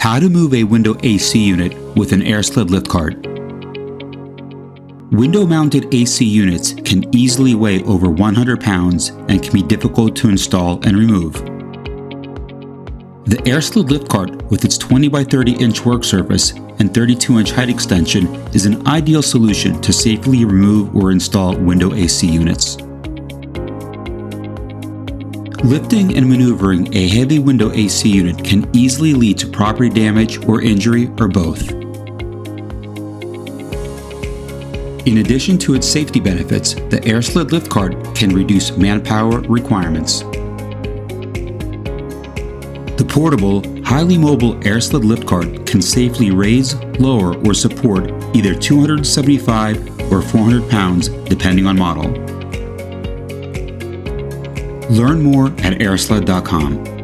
How to move a window AC unit with an Airsled LiftCart. Window-mounted AC units can easily weigh over 100 pounds and can be difficult to install and remove. The Airsled LiftCart, with its 20 by 30 inch work surface and 32 inch height extension, is an ideal solution to safely remove or install window AC units. Lifting and maneuvering a heavy window AC unit can easily lead to property damage or injury, or both. In addition to its safety benefits, the Airsled LiftCart can reduce manpower requirements. The portable, highly mobile Airsled LiftCart can safely raise, lower, or support either 275 or 400 pounds depending on model. Learn more at airsled.com.